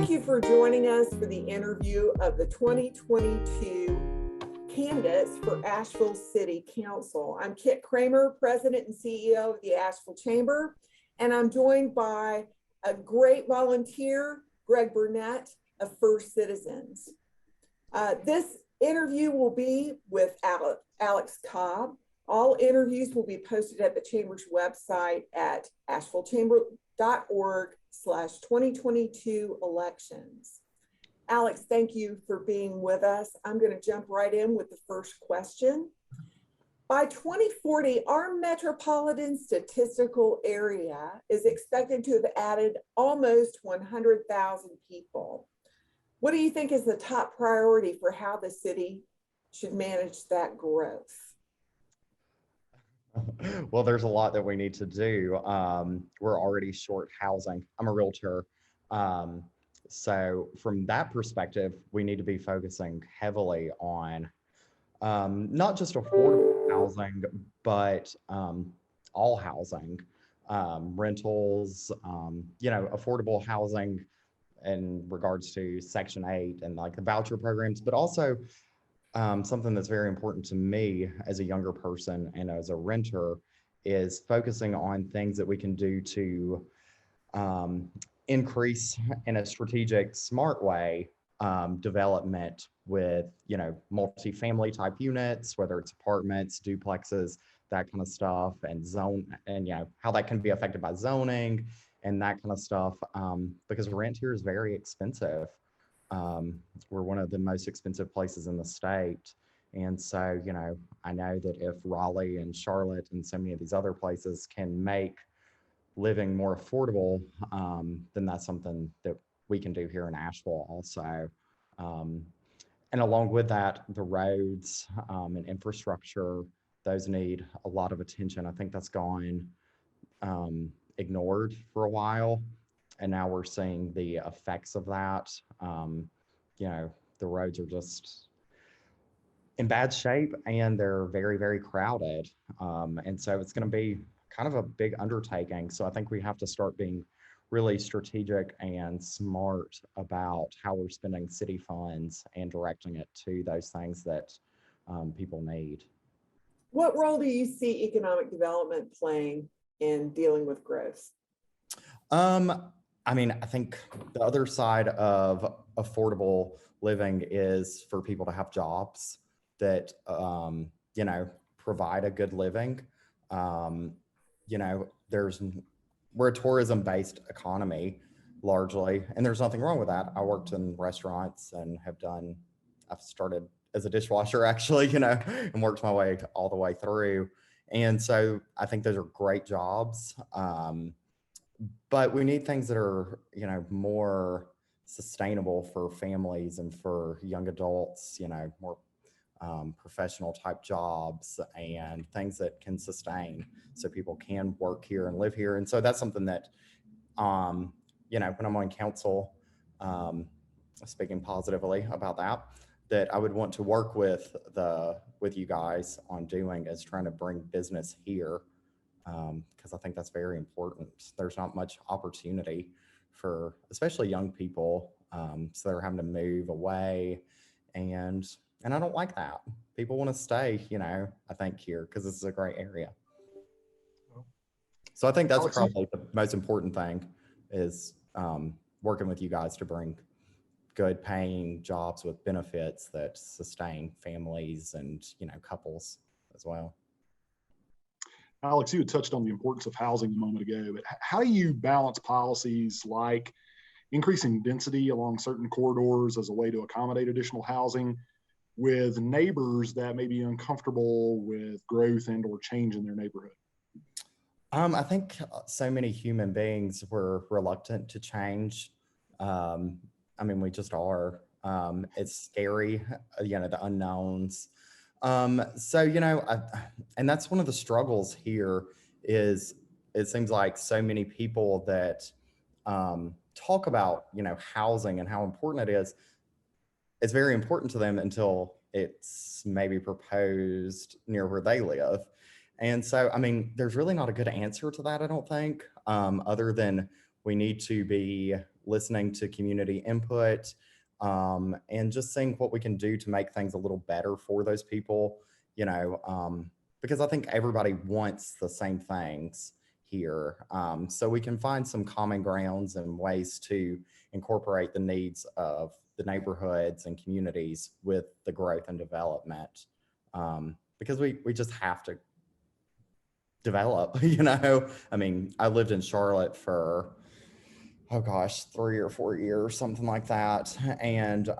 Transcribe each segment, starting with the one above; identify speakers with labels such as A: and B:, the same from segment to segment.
A: Thank you for joining us for the interview of the 2022 candidates for Asheville City Council. I'm Kit Cramer, President and CEO of the Asheville Chamber, and I'm joined by a great volunteer, Greg Burnette of First Citizens. This interview will be with Alex Cobb. All interviews will be posted at the Chamber's website at ashevillechamber.org/2022 elections. Alex, thank you for being with us. I'm going to jump right in with the first question. By 2040, our metropolitan statistical area is expected to have added almost 100,000 people. What do you think is the top priority for how the city should manage that growth?
B: Well, there's a lot that we need to do. We're already short housing. I'm a realtor. So from that perspective, we need to be focusing heavily on not just affordable housing, but all housing, rentals, affordable housing in regards to Section 8 and like the voucher programs, but also something that's very important to me as a younger person and as a renter is focusing on things that we can do to increase in a strategic, smart way development with, multifamily type units, whether it's apartments, duplexes, that kind of stuff, and how that can be affected by zoning and that kind of stuff, because rent here is very expensive. We're one of the most expensive places in the state. And so, I know that if Raleigh and Charlotte and so many of these other places can make living more affordable, then that's something that we can do here in Asheville also. And along with that, the roads and infrastructure, those need a lot of attention. I think that's gone ignored for a while. And now we're seeing the effects of that. The roads are just in bad shape and they're very, very crowded. And so it's going to be kind of a big undertaking. So I think we have to start being really strategic and smart about how we're spending city funds and directing it to those things that people need.
A: What role do you see economic development playing in dealing with growth?
B: I think the other side of affordable living is for people to have jobs that, provide a good living. We're a tourism-based economy largely, and there's nothing wrong with that. I worked in restaurants and I've started as a dishwasher actually, and worked my way all the way through. And so I think those are great jobs. But we need things that are, more sustainable for families and for young adults, more professional type jobs and things that can sustain so people can work here and live here. And so that's something that, when I'm on council, speaking positively about that I would want to work with you guys on doing is trying to bring business here. Because I think that's very important. There's not much opportunity for especially young people, so they're having to move away, and I don't like that. People want to stay, I think here because this is a great area. So I think that's probably the most important thing is working with you guys to bring good paying jobs with benefits that sustain families and couples as well.
C: Alex, you had touched on the importance of housing a moment ago, but how do you balance policies like increasing density along certain corridors as a way to accommodate additional housing with neighbors that may be uncomfortable with growth and or change in their neighborhood?
B: I think so many human beings were reluctant to change. We just are. It's scary, the unknowns. And that's one of the struggles here is it seems like so many people that talk about, housing and how important it is. It's very important to them until it's maybe proposed near where they live. And so, there's really not a good answer to that, I don't think, other than We need to be listening to community input, and just seeing what we can do to make things a little better for those people, because I think everybody wants the same things here. So we can find some common grounds and ways to incorporate the needs of the neighborhoods and communities with the growth and development, because we just have to develop. I mean, I lived in Charlotte for, oh gosh, 3 or 4 years, something like that. And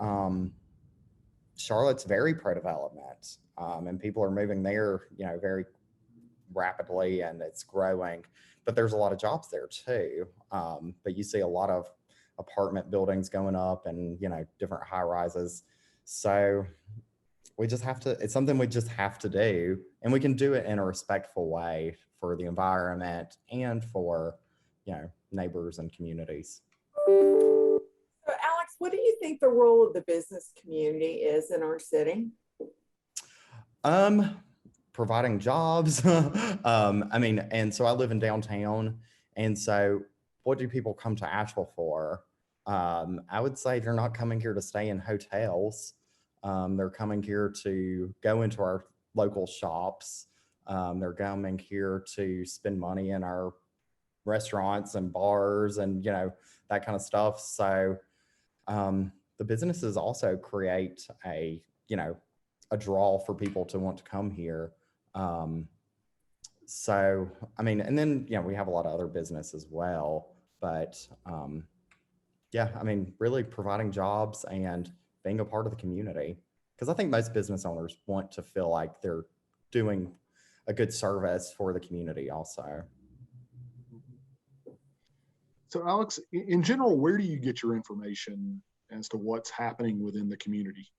B: Charlotte's very pro-development, and people are moving there, very rapidly, and it's growing. But there's a lot of jobs there too. But you see a lot of apartment buildings going up, and different high rises. So we just have to. It's something we just have to do, and we can do it in a respectful way for the environment and for neighbors and communities.
A: So Alex, what do you think the role of the business community is in our city?
B: Providing jobs. I mean, and so I live in downtown, and so what do people come to Asheville for? I would say they're not coming here to stay in hotels. They're coming here to go into our local shops. They're coming here to spend money in our restaurants and bars and that kind of stuff. So the businesses also create a draw for people to want to come here. So I mean, and then we have a lot of other business as well, but yeah, I mean, really providing jobs and being a part of the community, because I think most business owners want to feel like they're doing a good service for the community also.
C: So Alex, in general, where do you get your information as to what's happening within the community?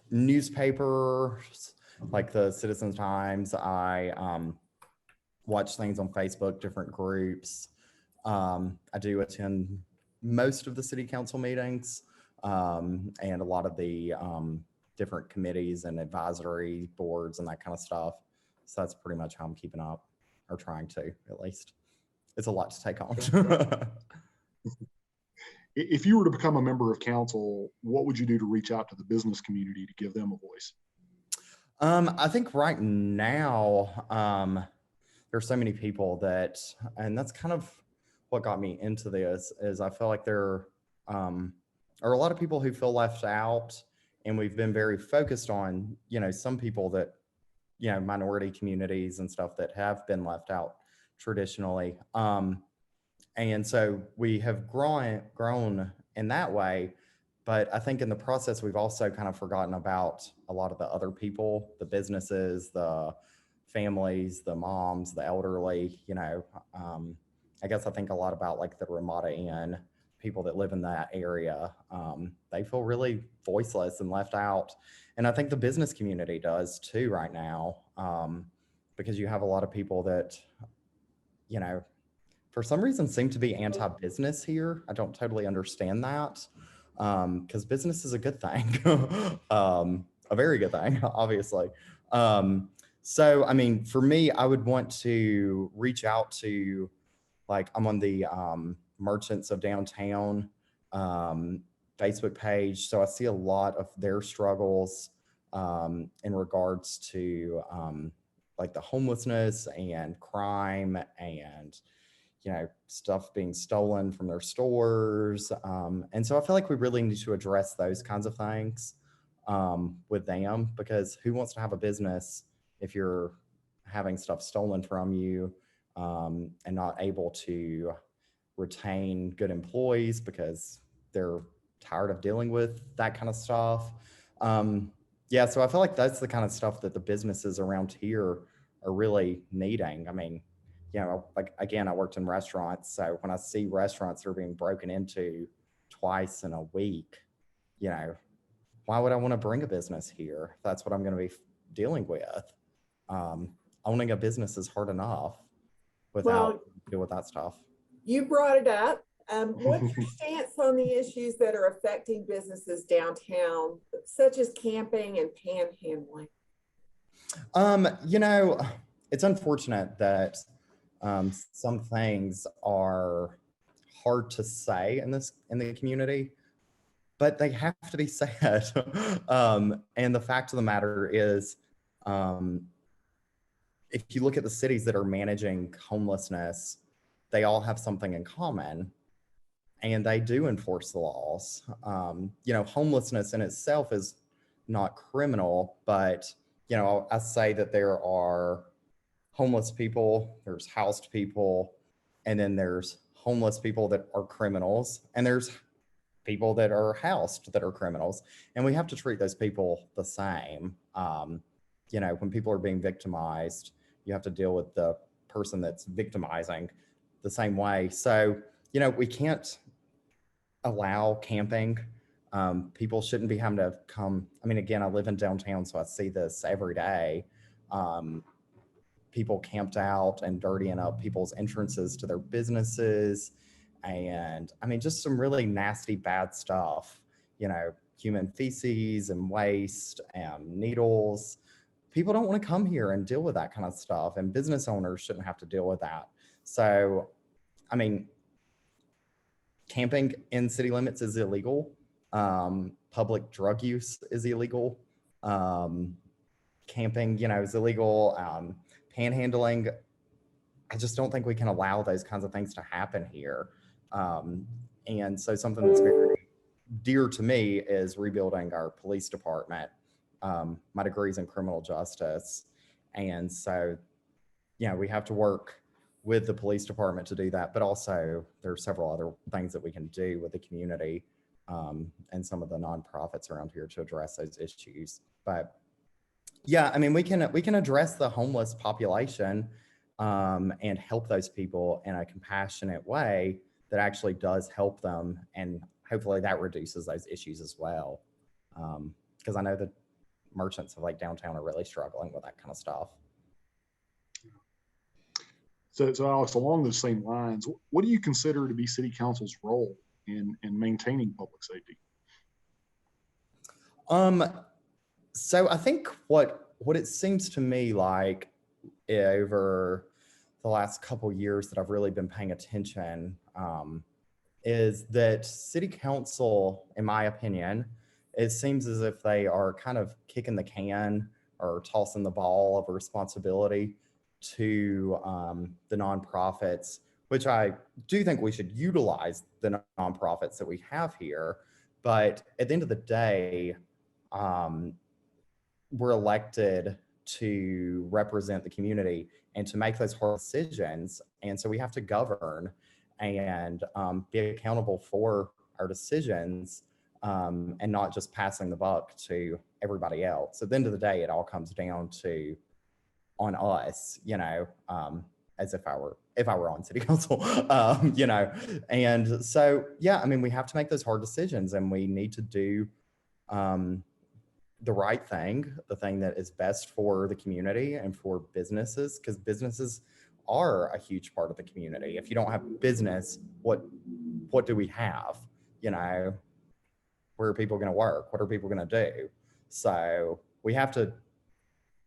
B: Newspapers like the Citizen Times. I watch things on Facebook, different groups. I do attend most of the city council meetings, and a lot of the different committees and advisory boards and that kind of stuff. So that's pretty much how I'm keeping up, or trying to, at least. It's a lot to take on.
C: If you were to become a member of council, what would you do to reach out to the business community to give them a voice?
B: I think right now, there's so many people that, and that's kind of what got me into this, is I feel like there are a lot of people who feel left out, and we've been very focused on, some people that, minority communities and stuff that have been left out traditionally. And so we have grown in that way. But I think in the process, we've also kind of forgotten about a lot of the other people, the businesses, the families, the moms, the elderly, I guess I think a lot about like the Ramada Inn, people that live in that area. They feel really voiceless and left out. And I think the business community does too right now, because you have a lot of people that, for some reason seem to be anti-business here. I don't totally understand that, because business is a good thing, a very good thing, obviously. So, I mean, for me, I would want to reach out to, like, I'm on the Merchants of Downtown Facebook page. So I see a lot of their struggles in regards to like the homelessness and crime and, stuff being stolen from their stores. And so I feel like we really need to address those kinds of things with them, because who wants to have a business if you're having stuff stolen from you and not able to retain good employees because they're tired of dealing with that kind of stuff. Yeah, so I feel like that's the kind of stuff that the businesses around here are really needing. I mean, like, again, I worked in restaurants. So when I see restaurants that are being broken into twice in a week, why would I want to bring a business here? That's what I'm going to be dealing with. Owning a business is hard enough without deal with that stuff.
A: You brought it up. What's your stance on the issues that are affecting businesses downtown, such as camping and panhandling?
B: It's unfortunate that Some things are hard to say in the community, but they have to be said. And the fact of the matter is, if you look at the cities that are managing homelessness, they all have something in common, and they do enforce the laws. Homelessness in itself is not criminal, but I say that there are homeless people, there's housed people, and then there's homeless people that are criminals, and there's people that are housed that are criminals, and we have to treat those people the same. When people are being victimized, you have to deal with the person that's victimizing the same way. So, we can't allow camping. People shouldn't be having to come. I mean, again, I live in downtown, so I see this every day. People camped out and dirtying up people's entrances to their businesses. And I mean, just some really nasty, bad stuff, human feces and waste and needles. People don't want to come here and deal with that kind of stuff. And business owners shouldn't have to deal with that. So, I mean, camping in city limits is illegal. Public drug use is illegal. Camping, is illegal. Panhandling, I just don't think we can allow those kinds of things to happen here. And so something that's very dear to me is rebuilding our police department. My degree's in criminal justice. And so, we have to work with the police department to do that, but also there are several other things that we can do with the community and some of the nonprofits around here to address those issues. But yeah, I mean, we can address the homeless population and help those people in a compassionate way that actually does help them, and hopefully that reduces those issues as well. Because I know that merchants of like downtown are really struggling with that kind of stuff.
C: So Alex, along those same lines, what do you consider to be City Council's role in maintaining public safety?
B: So I think what it seems to me like over the last couple years that I've really been paying attention is that City Council, in my opinion, it seems as if they are kind of kicking the can or tossing the ball of responsibility to the nonprofits, which I do think we should utilize the nonprofits that we have here. But at the end of the day, we're elected to represent the community and to make those hard decisions. And so we have to govern and be accountable for our decisions and not just passing the buck to everybody else. At the end of the day, it all comes down to on us, as if I were on city council, and so, yeah, I mean, we have to make those hard decisions, and we need to do the right thing, the thing that is best for the community and for businesses, because businesses are a huge part of the community. If you don't have business, what do we have? Where are people going to work? What are people going to do? So we have to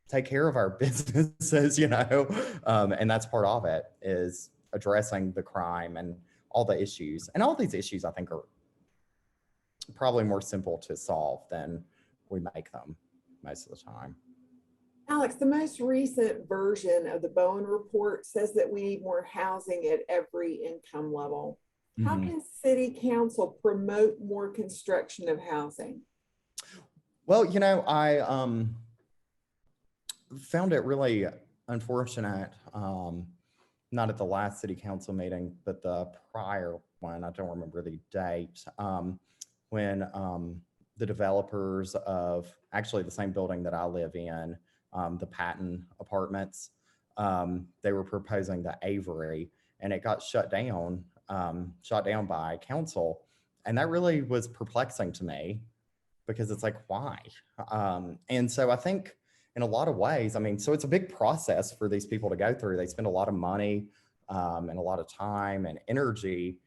B: take care of our businesses, and that's part of it, is addressing the crime and all the issues. And all these issues, I think, are probably more simple to solve than we make them most of the time.
A: Alex, the most recent version of the Bowen report says that we need more housing at every income level. Mm-hmm. How can City Council promote more construction of housing?
B: Well, I found it really unfortunate, not at the last City Council meeting, but the prior one, I don't remember the date, when the developers of actually the same building that I live in, the Patton Apartments, they were proposing the Avery, and it got shut down by council. And that really was perplexing to me, because it's like, why? And so I think in a lot of ways, I mean, so it's a big process for these people to go through. They spend a lot of money and a lot of time and energy,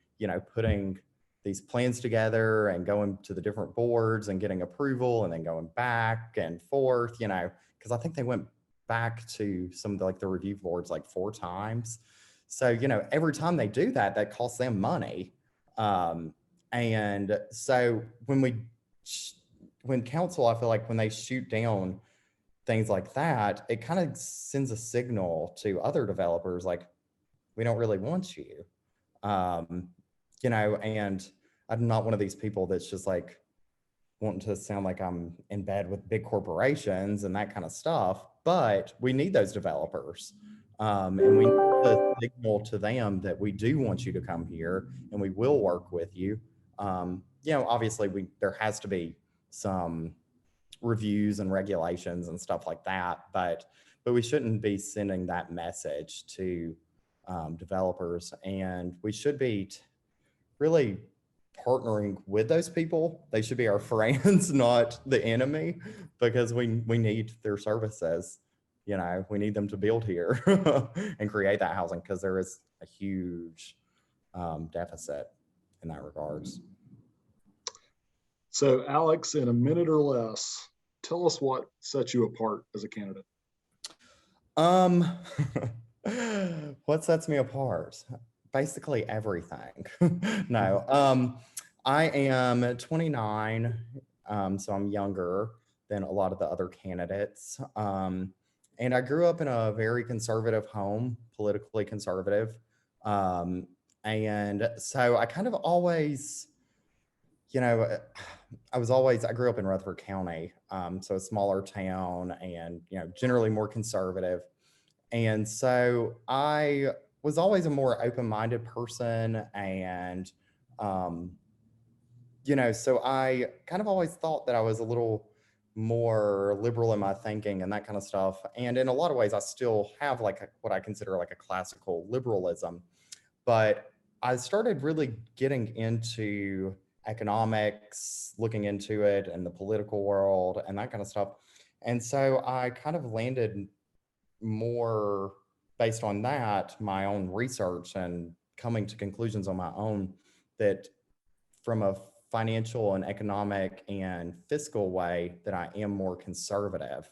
B: putting these plans together and going to the different boards and getting approval and then going back and forth, because I think they went back to some of the review boards like 4 times. So, every time they do that, that costs them money. And so when council, I feel like when they shoot down things like that, it kind of sends a signal to other developers like, we don't really want you. And I'm not one of these people that's just like wanting to sound like I'm in bed with big corporations and that kind of stuff, but we need those developers. And we need to signal to them that we do want you to come here and we will work with you. Obviously there has to be some reviews and regulations and stuff like that, but we shouldn't be sending that message to developers, and we should be really partnering with those people. They should be our friends, not the enemy, because we need their services. We need them to build here and create that housing, because there is a huge deficit in that regards.
C: So Alex, in a minute or less, tell us what sets you apart as a candidate.
B: What sets me apart? Basically everything. No, I am 29, so I'm younger than a lot of the other candidates. And I grew up in a very conservative home, politically conservative. And so I kind of always, I grew up in Rutherford County, so a smaller town, and, generally more conservative. And so I was always a more open-minded person, and, so I kind of always thought that I was a little more liberal in my thinking and that kind of stuff. And in a lot of ways, I still have what I consider like a classical liberalism, but I started really getting into economics, looking into it and the political world and that kind of stuff. And so I kind of landed more based on that, my own research, and coming to conclusions on my own, that from a financial and economic and fiscal way, that I am more conservative.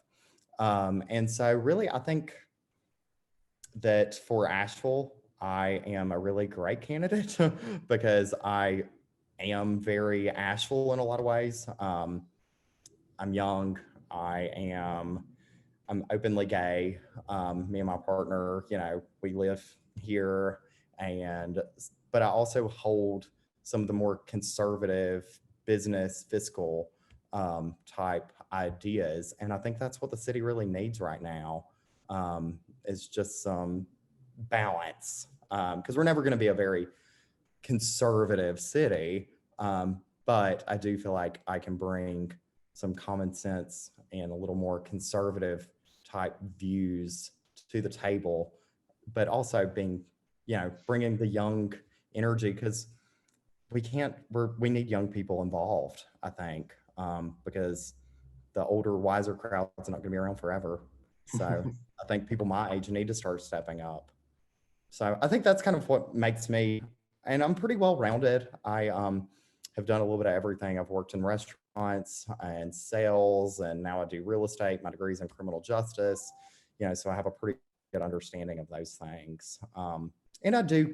B: And so really, I think that for Asheville, I am a really great candidate because I am very Asheville in a lot of ways. I'm young. I'm openly gay. Me and my partner, we live here, but I also hold some of the more conservative business fiscal type ideas. And I think that's what the city really needs right now, is just some balance, because we're never going to be a very conservative city. But I do feel like I can bring some common sense and a little more conservative type views to the table, but also bringing the young energy, because we need young people involved, I think, because the older, wiser crowd's not going to be around forever. So I think people my age need to start stepping up. So I think that's kind of what makes me, and I'm pretty well-rounded. I have done a little bit of everything. I've worked in restaurants and sales, and now I do real estate. My degree's in criminal justice, so I have a pretty good understanding of those things. And I do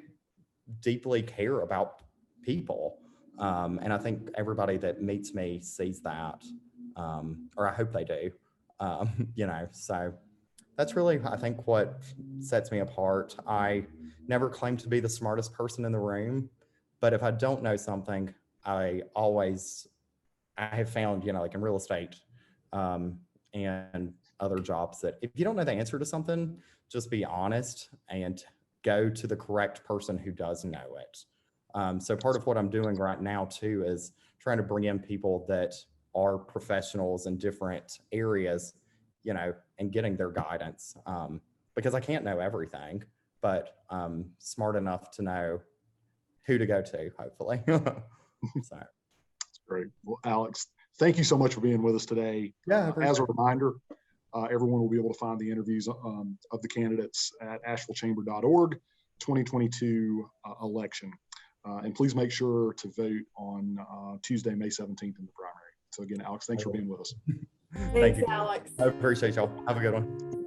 B: deeply care about people. And I think everybody that meets me sees that, or I hope they do, so that's really, I think, what sets me apart. I never claim to be the smartest person in the room, but if I don't know something, I have found, like in real estate, and other jobs, that if you don't know the answer to something, just be honest and go to the correct person who does know it. So part of what I'm doing right now too is trying to bring in people that are professionals in different areas, and getting their guidance, because I can't know everything, but I'm smart enough to know who to go to, hopefully. So.
C: That's great. Well, Alex, thank you so much for being with us today.
B: Yeah.
C: As a reminder, everyone will be able to find the interviews of the candidates at ashevillechamber.org 2022 election. And please make sure to vote on Tuesday, May 17th in the primary. So again, Alex, thanks for being with us.
A: Thanks, Alex.
B: I appreciate y'all. Have a good one.